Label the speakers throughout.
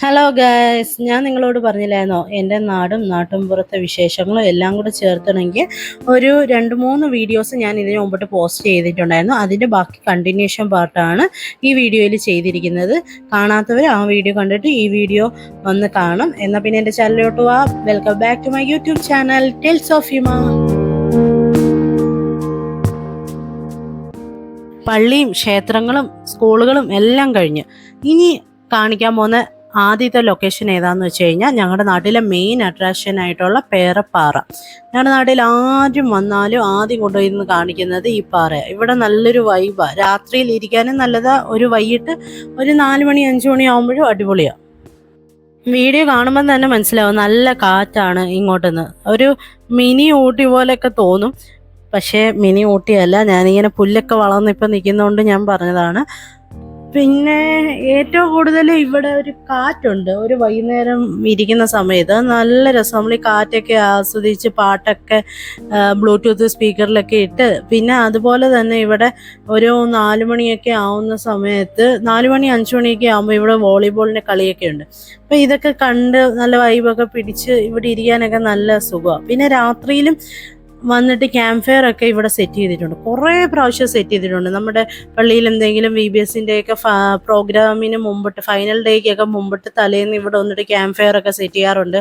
Speaker 1: Hello guys, ഞാൻ നിങ്ങളോട് പറഞ്ഞില്ലായിരുന്നോ എൻ്റെ നാടും നാട്ടുംപുറത്തെ വിശേഷങ്ങളും എല്ലാം കൂടെ ചേർത്തണമെങ്കിൽ ഒരു 2-3 വീഡിയോസ് ഞാൻ ഇതിനു മുമ്പിട്ട് പോസ്റ്റ് ചെയ്തിട്ടുണ്ടായിരുന്നു. അതിൻ്റെ ബാക്കി കണ്ടിന്യൂഷൻ പാർട്ടാണ് ഈ വീഡിയോയിൽ ചെയ്തിരിക്കുന്നത്. കാണാത്തവർ ആ വീഡിയോ കണ്ടിട്ട് ഈ വീഡിയോ ഒന്ന് കാണും. എന്നാൽ പിന്നെ എൻ്റെ ചാനലിലോട്ട് വാ. Welcome back to my YouTube channel tales of Hima. പള്ളിയും ക്ഷേത്രങ്ങളും സ്കൂളുകളും എല്ലാം കഴിഞ്ഞ് ഇനി കാണിക്കാൻ പോകുന്ന ആദ്യത്തെ ലൊക്കേഷൻ ഏതാണെന്ന് വെച്ച് കഴിഞ്ഞാൽ ഞങ്ങളുടെ നാട്ടിലെ മെയിൻ അട്രാക്ഷൻ ആയിട്ടുള്ള പേരപ്പാറ. ഞങ്ങളുടെ നാട്ടിൽ ആരും വന്നാലും ആദ്യം കൊണ്ടുപോയിരുന്ന് കാണിക്കുന്നത് ഈ പാറയാണ്. ഇവിടെ നല്ലൊരു വൈബാണ്. രാത്രിയിൽ ഇരിക്കാനും നല്ലതാ. ഒരു വൈകിട്ട് ഒരു 4 മണി 5 മണി ആകുമ്പോഴും അടിപൊളിയാണ്. വീഡിയോ കാണുമ്പോൾ തന്നെ മനസ്സിലാവും നല്ല കാറ്റാണ് ഇങ്ങോട്ടുനിന്ന്. ഒരു മിനി ഊട്ടി പോലെയൊക്കെ തോന്നും. പക്ഷേ മിനി ഊട്ടിയല്ല. ഞാനിങ്ങനെ പുല്ലൊക്കെ വളർന്ന് ഇപ്പം നിൽക്കുന്നതുകൊണ്ട് ഞാൻ പറഞ്ഞതാണ്. പിന്നെ ഏറ്റവും കൂടുതൽ ഇവിടെ ഒരു കാറ്റുണ്ട്. ഒരു വൈകുന്നേരം ഇരിക്കുന്ന സമയത്ത് നല്ല രസം. നമ്മൾ ഈ കാറ്റൊക്കെ ആസ്വദിച്ച് പാട്ടൊക്കെ ബ്ലൂടൂത്ത് സ്പീക്കറിലൊക്കെ ഇട്ട്, പിന്നെ അതുപോലെ തന്നെ ഇവിടെ ഒരു 4 മണിയൊക്കെ ആവുന്ന സമയത്ത് 4 മണി 5 മണിയൊക്കെ ആകുമ്പോൾ ഇവിടെ വോളിബോളിൻ്റെ കളിയൊക്കെ ഉണ്ട്. അപ്പോൾ ഇതൊക്കെ കണ്ട് നല്ല വൈബൊക്കെ പിടിച്ച് ഇവിടെ ഇരിക്കാനൊക്കെ നല്ല സുഖമാണ്. പിന്നെ രാത്രിയിലും വന്നിട്ട് ക്യാമ്പ് ഫയർ ഒക്കെ ഇവിടെ സെറ്റ് ചെയ്തിട്ടുണ്ട്. കുറേ പ്രാവശ്യം സെറ്റ് ചെയ്തിട്ടുണ്ട്. നമ്മുടെ പള്ളിയിൽ എന്തെങ്കിലും VBSൻ്റെയൊക്കെ പ്രോഗ്രാമിന് മുമ്പിട്ട്, ഫൈനൽ ഡേക്കൊക്കെ മുമ്പിട്ട് തലേന്ന് ഇവിടെ വന്നിട്ട് ക്യാമ്പ് ഫയർ ഒക്കെ സെറ്റ് ചെയ്യാറുണ്ട്.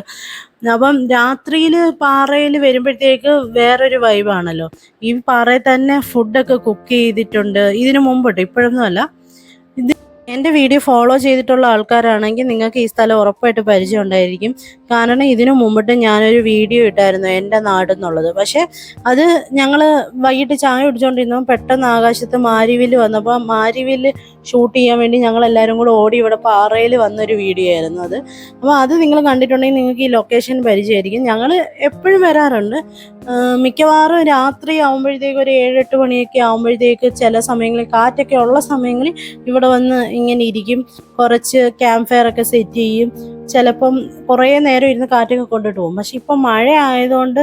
Speaker 1: അപ്പം രാത്രിയിൽ പാറയിൽ വരുമ്പോഴത്തേക്ക് വേറൊരു വൈബാണല്ലോ. ഈ പാറയിൽ തന്നെ ഫുഡൊക്കെ കുക്ക് ചെയ്തിട്ടുണ്ട് ഇതിനു മുമ്പിട്ട്, ഇപ്പോഴൊന്നും അല്ല. എൻ്റെ വീഡിയോ ഫോളോ ചെയ്തിട്ടുള്ള ആൾക്കാരാണെങ്കിൽ നിങ്ങൾക്ക് ഈ സ്ഥലം ഉറപ്പായിട്ട് പരിചയം ഉണ്ടായിരിക്കും. കാരണം ഇതിനു മുമ്പിട്ട് ഞാനൊരു വീഡിയോ ഇട്ടായിരുന്നു എൻ്റെ നാടെന്നുള്ളത്. പക്ഷേ അത് ഞങ്ങൾ വൈകിട്ട് ചായ കുടിച്ചുകൊണ്ടിരുന്നപ്പോൾ പെട്ടെന്ന് ആകാശത്ത് മാരിവില്ല് വന്നപ്പോൾ മാരിവില്ല് ഷൂട്ട് ചെയ്യാൻ വേണ്ടി ഞങ്ങളെല്ലാവരും കൂടെ ഓടി ഇവിടെ പാറയിൽ വന്നൊരു വീഡിയോ ആയിരുന്നു അത്. അപ്പോൾ അത് നിങ്ങൾ കണ്ടിട്ടുണ്ടെങ്കിൽ നിങ്ങൾക്ക് ഈ ലൊക്കേഷൻ പരിചയമായിരിക്കും. ഞങ്ങൾ എപ്പോഴും വരാറുണ്ട്. മിക്കവാറും രാത്രി ആകുമ്പോഴത്തേക്ക് ഒരു 7-8 മണിയൊക്കെ ആകുമ്പോഴത്തേക്ക് ചില സമയങ്ങളിൽ കാറ്റൊക്കെ ഉള്ള സമയങ്ങളിൽ ഇവിടെ വന്ന് ഇങ്ങനെ ഇരിക്കും. കുറച്ച് ക്യാമ്പ് ഫയർ ഒക്കെ സെറ്റ് ചെയ്യും. ചിലപ്പം കുറേ നേരം ഇരുന്ന് കാറ്റൊക്കെ കൊണ്ടിട്ട് പോകും. പക്ഷെ ഇപ്പം മഴ ആയതുകൊണ്ട്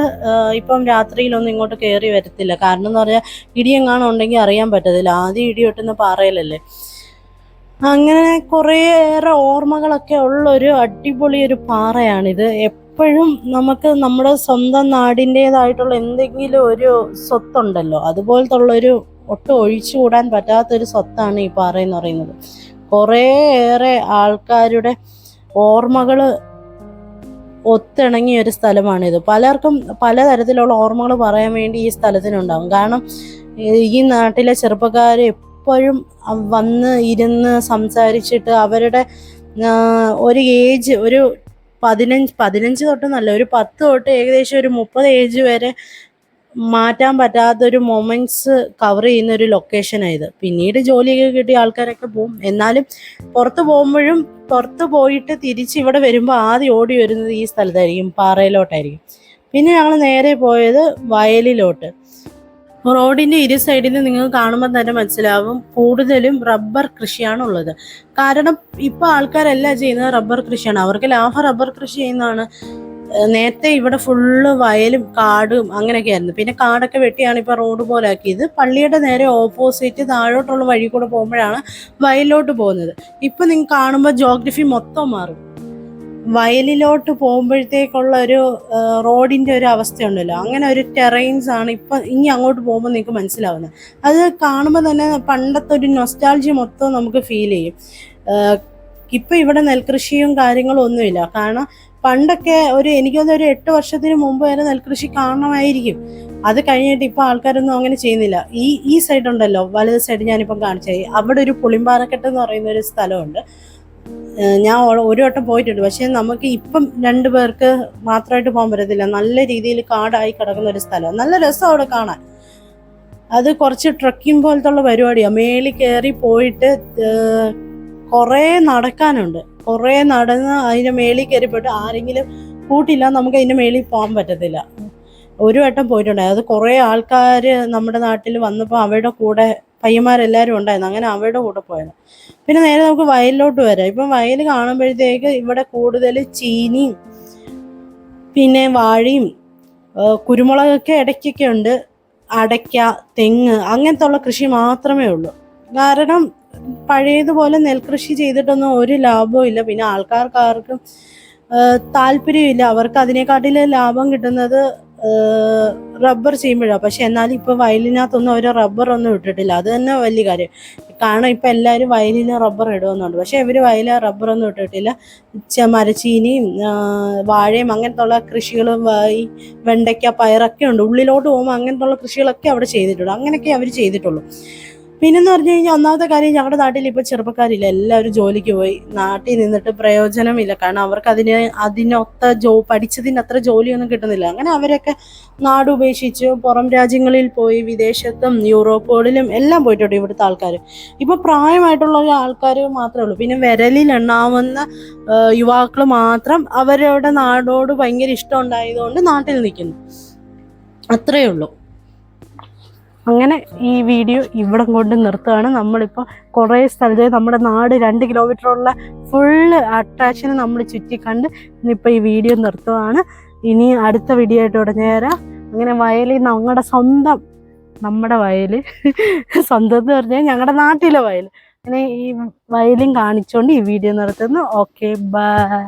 Speaker 1: ഇപ്പം രാത്രിയിലൊന്നും ഇങ്ങോട്ട് കയറി വരത്തില്ല. കാരണം എന്ന് പറഞ്ഞാൽ ഇടിയെങ്ങാനും ഉണ്ടെങ്കിൽ അറിയാൻ പറ്റത്തില്ല. ആദ്യം ഇടി വെട്ടുന്ന പാറയിലല്ലേ. അങ്ങനെ കുറേയേറെ ഓർമ്മകളൊക്കെ ഉള്ളൊരു അടിപൊളി ഒരു പാറയാണിത്. എപ്പോഴും നമുക്ക് നമ്മുടെ സ്വന്തം നാടിൻ്റേതായിട്ടുള്ള എന്തെങ്കിലും ഒരു സ്വത്തുണ്ടല്ലോ, അതുപോലത്തെ ഉള്ളൊരു ഒട്ടും ഒഴിച്ചുകൂടാൻ പറ്റാത്തൊരു സ്വത്താണ് ഈ പാറ എന്ന് പറയുന്നത്. കുറേയേറെ ആൾക്കാരുടെ ഓർമ്മകൾ ഒത്തിണങ്ങിയ ഒരു സ്ഥലമാണിത്. പലർക്കും പലതരത്തിലുള്ള ഓർമ്മകൾ പറയാൻ വേണ്ടി ഈ സ്ഥലത്തിനുണ്ടാകും. കാരണം ഈ നാട്ടിലെ ചെറുപ്പക്കാർ എപ്പോഴും വന്ന് ഇരുന്ന് സംസാരിച്ചിട്ട് അവരുടെ ഒരു ഏജ്, ഒരു 15 തൊട്ടെന്നല്ല, ഒരു 10 തൊട്ട് ഏകദേശം ഒരു 30 ഏജ് വരെ മാറ്റാൻ പറ്റാത്തൊരു മൊമെൻറ്റ്സ് കവർ ചെയ്യുന്ന ഒരു ലൊക്കേഷനാണ് ഇത്. പിന്നീട് ജോലിയൊക്കെ കിട്ടിയ ആൾക്കാരൊക്കെ പോകും. എന്നാലും പുറത്ത് പോയിട്ട് തിരിച്ച് ഇവിടെ വരുമ്പോൾ ആദ്യം ഓടി വരുന്നത് ഈ സ്ഥലത്തായിരിക്കും, പാറയിലോട്ടായിരിക്കും. പിന്നെ ഞങ്ങൾ നേരെ പോയത് വയലിലോട്ട്. റോഡിൻ്റെ ഇരു സൈഡിലും നിങ്ങൾക്ക് കാണുമ്പോൾ തന്നെ മനസ്സിലാവും കൂടുതലും റബ്ബർ കൃഷിയാണുള്ളത്. കാരണം ഇപ്പോൾ ആൾക്കാരെല്ലാം ചെയ്യുന്നത് റബ്ബർ കൃഷിയാണ്. അവർക്ക് ലാഭം റബ്ബർ കൃഷി ചെയ്യുന്നതാണ്. നേരത്തെ ഇവിടെ ഫുള്ള് വയലും കാടും അങ്ങനെയൊക്കെ ആയിരുന്നു. പിന്നെ കാടൊക്കെ വെട്ടിയാണ് ഇപ്പോൾ റോഡ് പോലെ ആക്കിയത്. പള്ളിയുടെ നേരെ ഓപ്പോസിറ്റ് താഴോട്ടുള്ള വഴി കൂടെ പോകുമ്പോഴാണ് വയലിലോട്ട് പോകുന്നത്. ഇപ്പം നിങ്ങൾക്ക് കാണുമ്പോൾ ജോഗ്രഫി മൊത്തം മാറും. വയലിലോട്ട് പോകുമ്പോഴത്തേക്കുള്ള ഒരു റോഡിൻ്റെ ഒരു അവസ്ഥയുണ്ടല്ലോ, അങ്ങനെ ഒരു ടെറൈൻസ് ആണ് ഇപ്പം ഇനി അങ്ങോട്ട് പോകുമ്പോൾ നിങ്ങൾക്ക് മനസ്സിലാവുന്നത്. അത് കാണുമ്പോൾ തന്നെ പണ്ടത്തെ ഒരു നൊസ്റ്റാൾജി മൊത്തം നമുക്ക് ഫീൽ ചെയ്യും. ഇപ്പം ഇവിടെ നെൽകൃഷിയും കാര്യങ്ങളും ഒന്നുമില്ല. കാരണം പണ്ടൊക്കെ എനിക്കൊന്നും ഒരു 8 വർഷത്തിന് മുമ്പ് വരെ നെൽകൃഷി കാണണമായിരിക്കും. അത് കഴിഞ്ഞിട്ട് ഇപ്പോൾ ആൾക്കാരൊന്നും അങ്ങനെ ചെയ്യുന്നില്ല. ഈ സൈഡ് ഉണ്ടല്ലോ, വലത് സൈഡ് ഞാനിപ്പം കാണിച്ചത്, അവിടെ ഒരു പുളിമ്പാറക്കെട്ട് എന്ന് പറയുന്ന ഒരു സ്ഥലമുണ്ട്. ഞാൻ ഒരു വട്ടം പോയിട്ടുണ്ട്. പക്ഷേ നമുക്ക് ഇപ്പം 2 പേർക്ക് മാത്രമായിട്ട് പോകാൻ പറ്റത്തില്ല. നല്ല രീതിയിൽ കാടായി കിടക്കുന്ന ഒരു സ്ഥലം. നല്ല രസം അവിടെ കാണാൻ. അത് കുറച്ച് ട്രക്കിംഗ് പോലത്തുള്ള പരിപാടിയാണ്. മേളിൽ കയറി പോയിട്ട് കുറേ നടക്കാനുണ്ട്. കുറേ നടന്ന് അതിൻ്റെ മേളിൽ കയറി പോയിട്ട് ആരെങ്കിലും കൂട്ടില്ല, നമുക്ക് അതിൻ്റെ മേളിൽ പോകാൻ പറ്റത്തില്ല. ഒരു വട്ടം പോയിട്ടുണ്ടായി. അത് കുറേ ആൾക്കാർ നമ്മുടെ നാട്ടിൽ വന്നപ്പോൾ അവരുടെ കൂടെ പയ്യന്മാരെല്ലാവരും ഉണ്ടായിരുന്നു. അങ്ങനെ അവരുടെ കൂടെ പോയത്. പിന്നെ നേരെ നമുക്ക് വയലിലോട്ട് വരാം. ഇപ്പം വയൽ കാണുമ്പോഴത്തേക്ക് ഇവിടെ കൂടുതൽ ചീനിയും പിന്നെ വാഴയും കുരുമുളകൊക്കെ ഇടയ്ക്കൊക്കെ ഉണ്ട്. അടയ്ക്ക, തെങ്ങ് അങ്ങനത്തെ ഉള്ള കൃഷി മാത്രമേ ഉള്ളൂ. കാരണം പഴയതുപോലെ നെൽകൃഷി ചെയ്തിട്ടൊന്നും ഒരു ലാഭവും ഇല്ല. പിന്നെ ആൾക്കാർക്കാർക്കും താല്പര്യമില്ല. അവർക്ക് അതിനെക്കാട്ടിലും ലാഭം കിട്ടുന്നത് റബ്ബർ ചെയ്യുമ്പോഴാണ്. പക്ഷെ എന്നാലും ഇപ്പൊ വയലിനകത്തൊന്നും അവർ റബ്ബർ ഒന്നും ഇട്ടിട്ടില്ല. അത് തന്നെ വലിയ കാര്യം. കാരണം ഇപ്പൊ എല്ലാവരും വയലിന് റബ്ബർ ഇടുന്നുണ്ട്. പക്ഷെ ഇവര് വയലിൽ റബ്ബർ ഒന്നും ഇട്ടിട്ടില്ല. മരച്ചീനിയും വാഴയും അങ്ങനത്തെ ഉള്ള കൃഷികളും ഈ വെണ്ടയ്ക്ക പയറൊക്കെ ഉണ്ട്. ഉള്ളിലോട്ട് പോകുമ്പോൾ അങ്ങനത്തെ ഉള്ള കൃഷികളൊക്കെ അവിടെ ചെയ്തിട്ടുള്ളൂ. അങ്ങനെയൊക്കെ അവർ ചെയ്തിട്ടുള്ളൂ. പിന്നെന്ന് പറഞ്ഞു കഴിഞ്ഞാൽ ഒന്നാമത്തെ കാര്യം, ഞങ്ങളുടെ നാട്ടിൽ ഇപ്പോൾ ചെറുപ്പക്കാരില്ല, എല്ലാവരും ജോലിക്ക് പോയി. നാട്ടിൽ നിന്നിട്ട് പ്രയോജനമില്ല. കാരണം അവർക്ക് അതിനൊത്ത പഠിച്ചതിന് അത്ര ജോലിയൊന്നും കിട്ടുന്നില്ല. അങ്ങനെ അവരൊക്കെ നാട് ഉപേക്ഷിച്ച് പുറം രാജ്യങ്ങളിൽ പോയി, വിദേശത്തും യൂറോപ്പുകളിലും എല്ലാം പോയിട്ടുണ്ട് ഇവിടുത്തെ ആൾക്കാർ. ഇപ്പോൾ പ്രായമായിട്ടുള്ള ആൾക്കാർ മാത്രമേ ഉള്ളൂ. പിന്നെ വിരലിൽ എണ്ണാവുന്ന യുവാക്കൾ മാത്രം അവരുടെ നാടോട് ഭയങ്കര ഇഷ്ടം ഉണ്ടായതുകൊണ്ട് നാട്ടിൽ നിൽക്കുന്നു. അത്രയേ ഉള്ളൂ. അങ്ങനെ ഈ വീഡിയോ ഇവിടെ കൊണ്ട് നിർത്തുകയാണ്. നമ്മളിപ്പോൾ കുറേ സ്ഥലത്ത് നമ്മുടെ നാട് 2 കിലോമീറ്ററുള്ള ഫുള്ള് അട്രാക്ഷന് നമ്മൾ ചുറ്റിക്കണ്ട് ഇന്നിപ്പോൾ ഈ വീഡിയോ നിർത്തുകയാണ്. ഇനി അടുത്ത വീഡിയോ ആയിട്ട് ഉടനെ വരാം. അങ്ങനെ വയലിൽ നമ്മുടെ വയൽ സ്വന്തം എന്ന് പറഞ്ഞാൽ ഞങ്ങളുടെ നാട്ടിലെ വയൽ, അങ്ങനെ ഈ വയലും കാണിച്ചുകൊണ്ട് ഈ വീഡിയോ നിർത്തുന്നു. Okay, by.